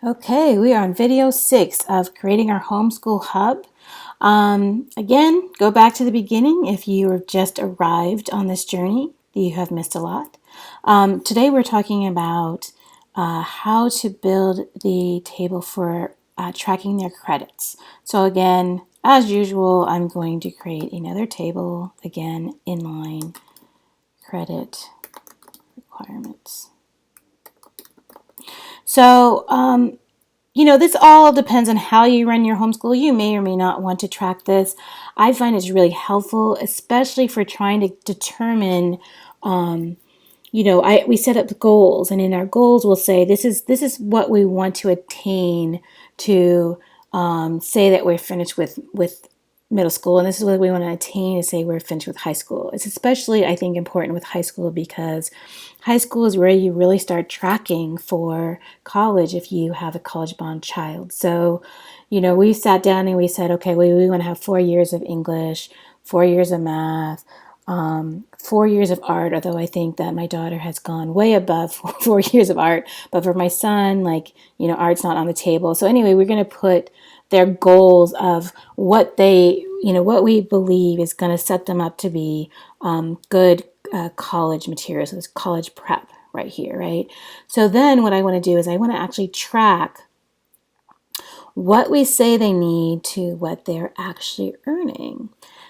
Okay, we are on video 6 of creating our homeschool hub. Again, go back to the beginning if you have just arrived on this journey. You have missed a lot. Today we're talking about how to build the table for tracking their credits. So again, as usual, I'm going to create another table, again, inline credit requirements. So, this all depends on how you run your homeschool. You may or may not want to track this. I find it's really helpful, especially for trying to determine, we set up goals, and in our goals we'll say this is what we want to attain to say that we're finished with middle school, and this is what we want to attain to say we're finished with high school. It's especially, I think, important with high school because high school is where you really start tracking for college if you have a college-bound child. So, we sat down and we said, okay, we want to have 4 years of English, 4 years of math, 4 years of art, although I think that my daughter has gone way above 4 years of art. But for my son, art's not on the table. So anyway, we're going to put their goals of what what we believe is going to set them up to be good college materials. So it's college prep right here, right? So then what I want to do is I want to actually track what we say they need to what they're actually earning.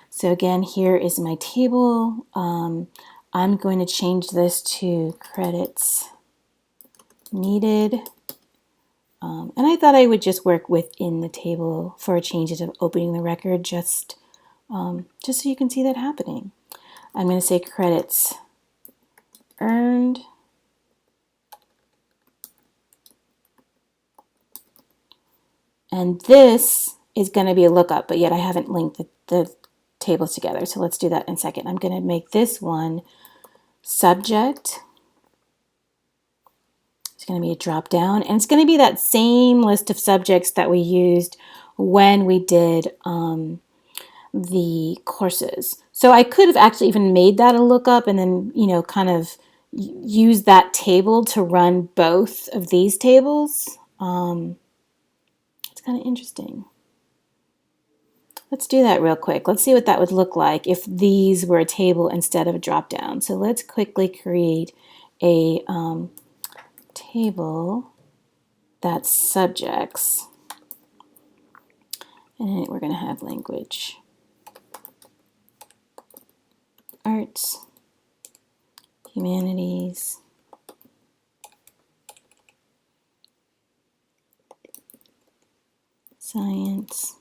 So again, here is my table. I'm going to change this to credits needed. And I thought I would just work within the table for changes of opening the record, just so you can see that happening. I'm going to say credits earned. And this is going to be a lookup, but yet I haven't linked the tables together. So let's do that in a second. I'm going to make this one subject. It's going to be a drop down, and it's going to be that same list of subjects that we used when we did the courses. So I could have actually even made that a lookup and then, kind of use that table to run both of these tables. It's kind of interesting. Let's do that real quick. Let's see what that would look like if these were a table instead of a drop down. So let's quickly create a table that's subjects. And we're going to have language, arts, humanities, science,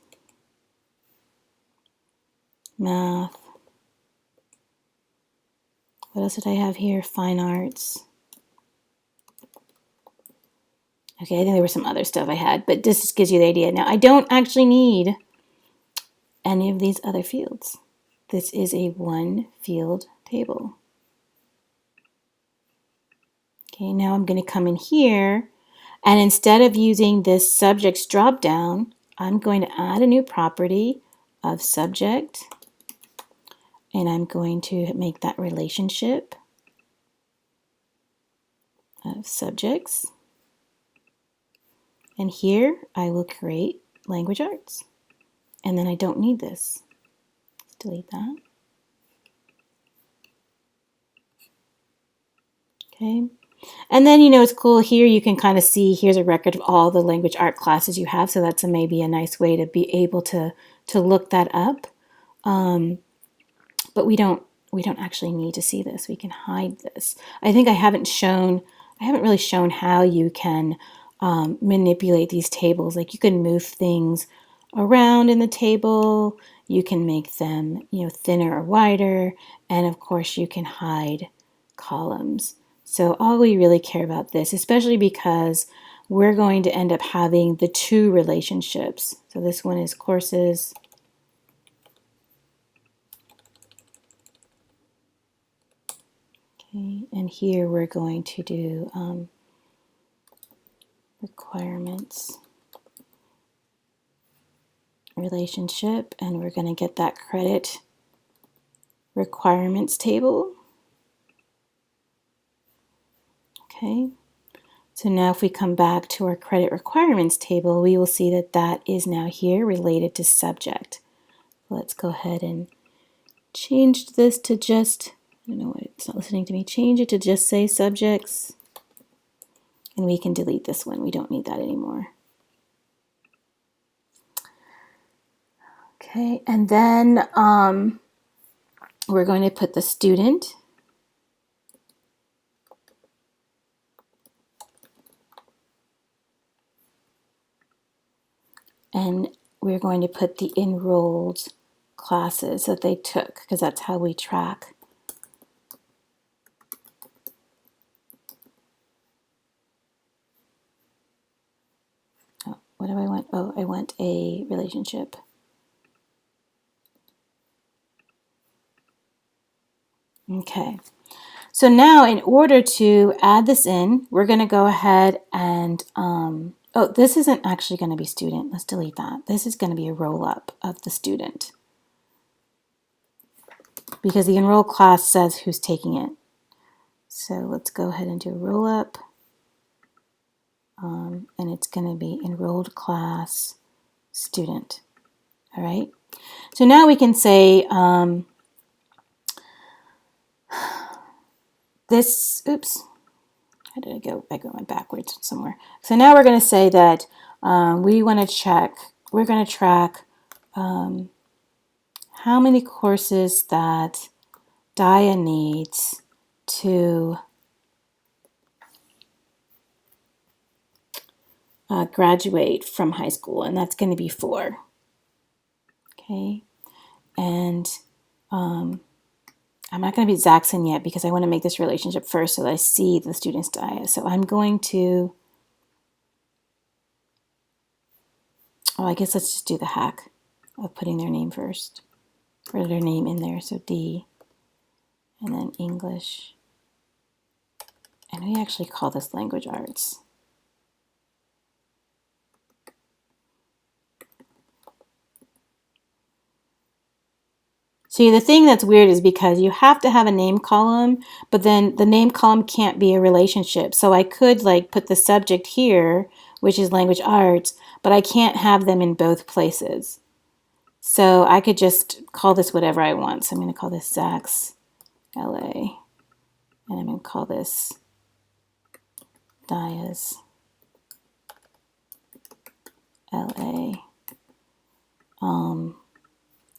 math. What else did I have here? Fine arts. Okay, I think there was some other stuff I had, but this just gives you the idea. Now, I don't actually need any of these other fields. This is a one field table. Okay, now I'm going to come in here, and instead of using this subjects drop down, I'm going to add a new property of subject, and I'm going to make that relationship of subjects. And here I will create language arts. And then I don't need this. Let's delete that. Okay. And then, it's cool here. You can kind of see here's a record of all the language art classes you have. So that's maybe a nice way to be able to look that up. But we don't actually need to see this. We can hide this. I think I haven't really shown how you can manipulate these tables. Like you can move things around in the table. You can make them, thinner or wider. And of course you can hide columns. So all we really care about this, especially because we're going to end up having the two relationships. So this one is courses. Okay, and here we're going to do requirements relationship, and we're going to get that credit requirements table. Okay, So now if we come back to our credit requirements table, we will see that that is now here related to subject. Let's go ahead and change this to just, I don't know why it's not listening to me, change it to just say subjects. And we can delete this one. We don't need that anymore. Okay, and then we're going to put the student. And we're going to put the enrolled classes that they took, because that's how we track. Oh, what do I want? Oh, I want a relationship. Okay. So now in order to add this in, we're going to go ahead and, oh, this isn't actually going to be student. Let's delete that. This is going to be a roll-up of the student, because the enrolled class says who's taking it. So let's go ahead and do a roll-up, and it's going to be enrolled class student. All right. So now we can say this, oops, how did I go? I went backwards somewhere. So now we're going to say that we want to check, we're going to track how many courses that Dia needs to graduate from high school, and that's going to be 4. Okay, and I'm not going to be Zaxxon yet because I want to make this relationship first so that I see the student's Dia. So I'm going to, oh, I guess let's just do the hack of putting their name first, or their name in there. So D, and then English. And we actually call this language arts. See, the thing that's weird is because you have to have a name column, but then the name column can't be a relationship. So I could like put the subject here, which is language arts, but I can't have them in both places. So I could just call this whatever I want. So I'm going to call this Zax LA, and I'm going to call this Dias LA.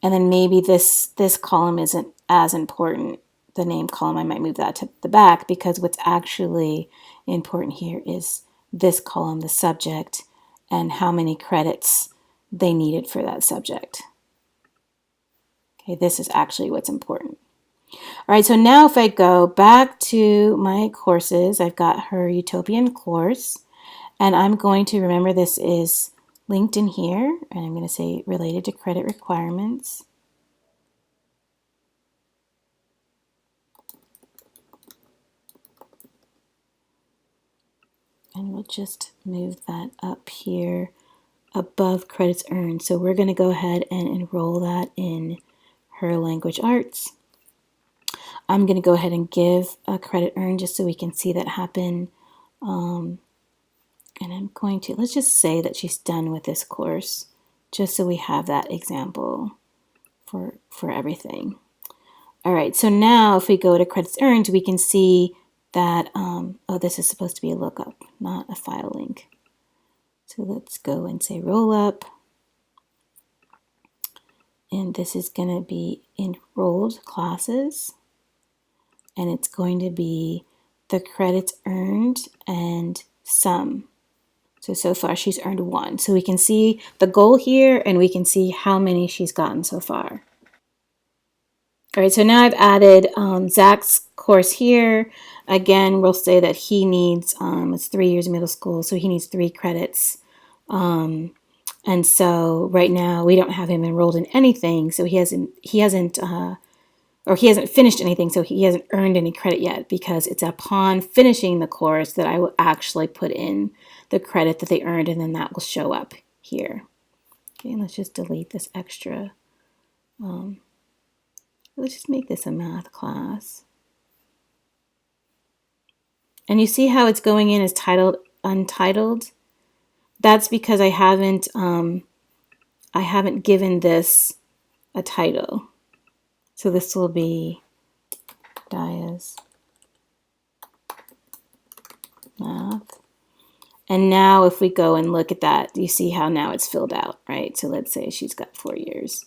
And then maybe this column isn't as important. The name column, I might move that to the back, because what's actually important here is this column, the subject, and how many credits they needed for that subject. Okay, this is actually what's important. All right, so now if I go back to my courses, I've got her Utopian course, and I'm going to remember this is linked in here, and I'm going to say related to credit requirements. And we'll just move that up here above credits earned. So we're going to go ahead and enroll that in her language arts. I'm going to go ahead and give a credit earned just so we can see that happen. And I'm going to, let's just say that she's done with this course, just so we have that example for everything. All right, so now if we go to credits earned, we can see that, oh, this is supposed to be a lookup, not a file link. So let's go and say roll up. And this is going to be enrolled classes. And it's going to be the credits earned and sum. So far she's earned 1. So we can see the goal here, and we can see how many she's gotten so far. All right, so now I've added Zach's course here. Again, we'll say that he needs, it's 3 years of middle school, so he needs 3 credits. And so right now we don't have him enrolled in anything, so he hasn't finished anything, so he hasn't earned any credit yet, because it's upon finishing the course that I will actually put in the credit that they earned, and then that will show up here. Okay, and let's just delete this extra. Let's just make this a math class. And you see how it's going in as titled untitled, that's because I haven't given this a title. So this will be Daya's math. And now if we go and look at that, you see how now it's filled out, right? So let's say she's got 4 years.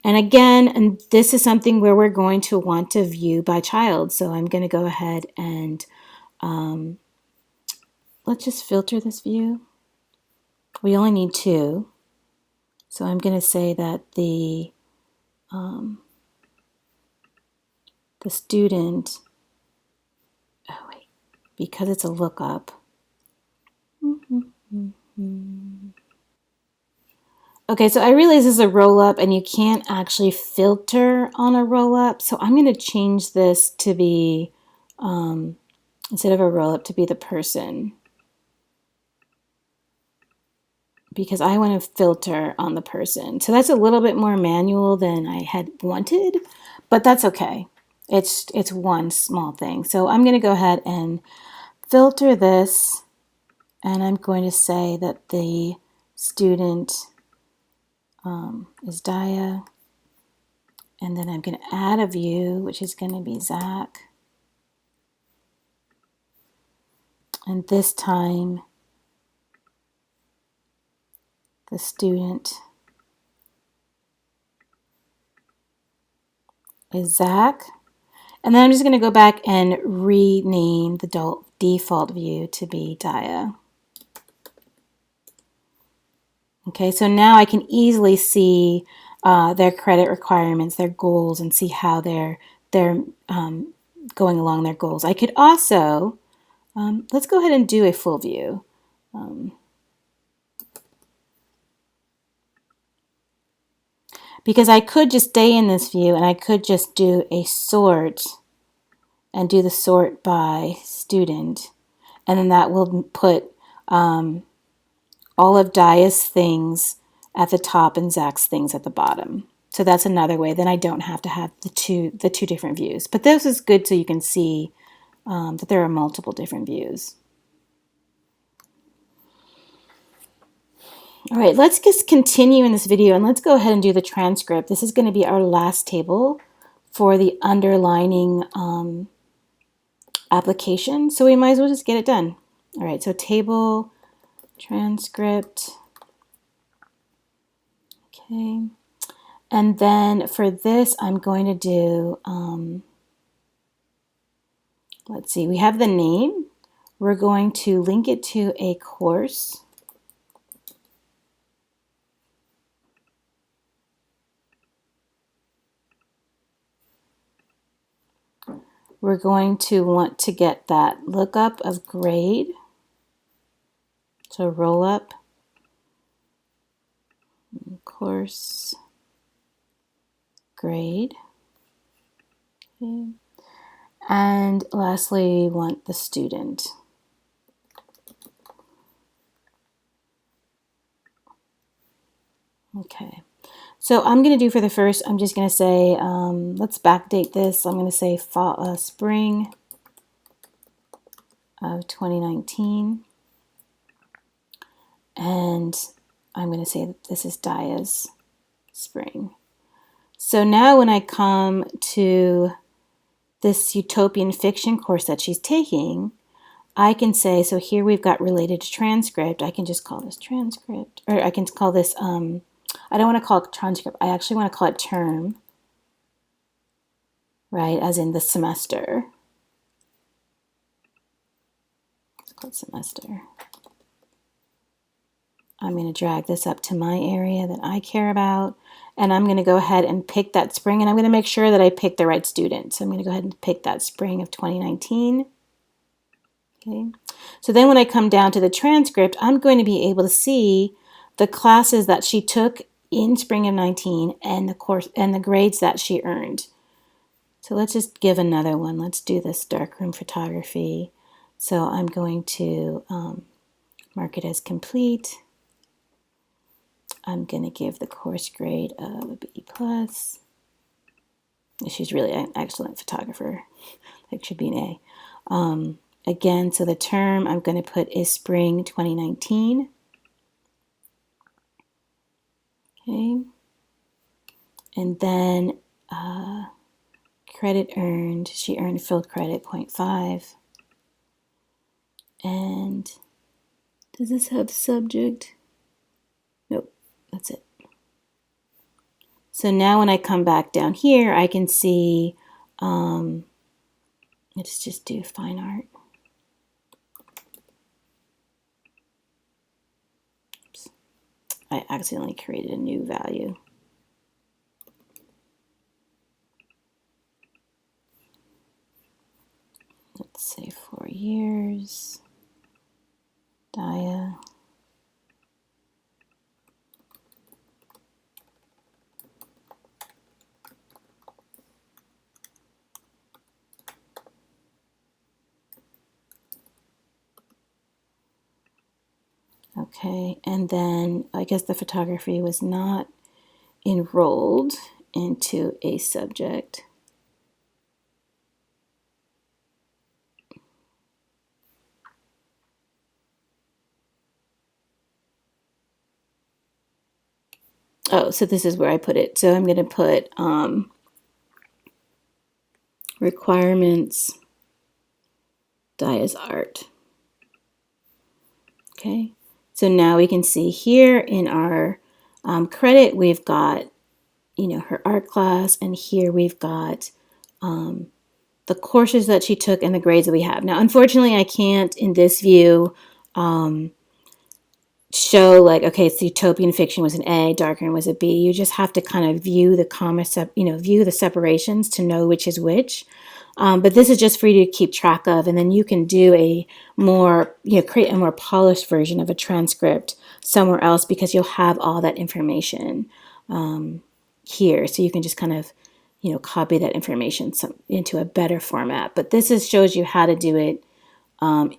And again, and this is something where we're going to want to view by child. So I'm going to go ahead and let's just filter this view. We only need 2. So I'm going to say that the student, oh wait, because it's a lookup. Okay, so I realize this is a roll-up and you can't actually filter on a roll-up. So I'm going to change this to be, instead of a roll-up, to be the person. Because I want to filter on the person. So that's a little bit more manual than I had wanted, but that's okay. It's one small thing. So I'm going to go ahead and filter this, and I'm going to say that the student is Daya, and then I'm going to add a view, which is going to be Zach. And this time, the student is Zach. And then I'm just going to go back and rename the default view to be Daya. Okay, so now I can easily see their credit requirements, their goals, and see how they're going along their goals. I could also, let's go ahead and do a full view. Because I could just stay in this view and I could just do a sort and do the sort by student. And then that will put all of Daya's things at the top and Zach's things at the bottom. So that's another way. Then I don't have to have the two different views. But this is good so you can see that there are multiple different views. All right, let's just continue in this video and let's go ahead and do the transcript. This is going to be our last table for the underlining application. So we might as well just get it done. All right, so table, transcript. Okay. And then for this, I'm going to do, let's see, we have the name. We're going to link it to a course. We're going to want to get that lookup of grade. So roll up, course, grade. Okay. And lastly, we want the student. Okay. So I'm going to do for the first, I'm just going to say, let's backdate this. I'm going to say fall, spring of 2019. And I'm going to say that this is Daya's spring. So now when I come to this utopian fiction course that she's taking, I can say, so here we've got related to transcript. I can just call this transcript, or I can call this, I don't want to call it transcript. I actually want to call it term, right, as in the semester. Let's call it semester. I'm going to drag this up to my area that I care about, and I'm going to go ahead and pick that spring, and I'm going to make sure that I pick the right student. So I'm going to go ahead and pick that spring of 2019. Okay. So then when I come down to the transcript, I'm going to be able to see the classes that she took in spring of 19 and the course and the grades that she earned. So let's just give another one. Let's do this darkroom photography. So I'm going to mark it as complete. I'm going to give the course grade of a B+. She's really an excellent photographer. It should be an A. again, so the term I'm going to put is spring 2019. Okay. And then credit earned, she earned field credit 0.5. And does this have subject? Nope, that's it. So now when I come back down here, I can see, let's just do fine art. Oops. I accidentally created a new value. Let's say 4 years, Dia. Okay, and then I guess the photography was not enrolled into a subject. Oh, so this is where I put it. So I'm going to put requirements, Dia's art. Okay, so now we can see here in our credit, we've got, you know, her art class, and here we've got the courses that she took and the grades that we have. Now, unfortunately, I can't in this view show like, okay, it's utopian fiction was an A, Darkroom was a B. You just have to kind of view the view the separations to know which is which. But this is just for you to keep track of, and then you can do a more, create a more polished version of a transcript somewhere else because you'll have all that information here. So you can just kind of, copy that information into a better format. But this shows you how to do it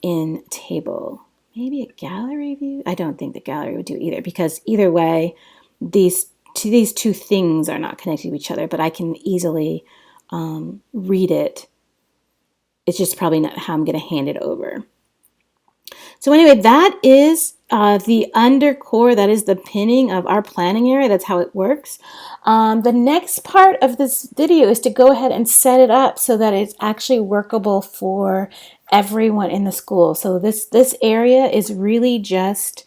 in table. Maybe a gallery view? I don't think the gallery would do either, because either way, these two things are not connected to each other, but I can easily read it. It's just probably not how I'm going to hand it over. So anyway, that is the undercore, that is the pinning of our planning area. That's how it works. The next part of this video is to go ahead and set it up so that it's actually workable for everyone in the school. So this area is really just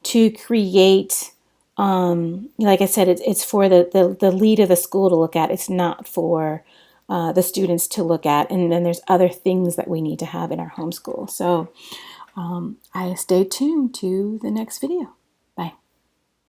to create, like I said, it's for the lead of the school to look at. It's not for the students to look at. And then there's other things that we need to have in our homeschool. So I stay tuned to the next video. Bye.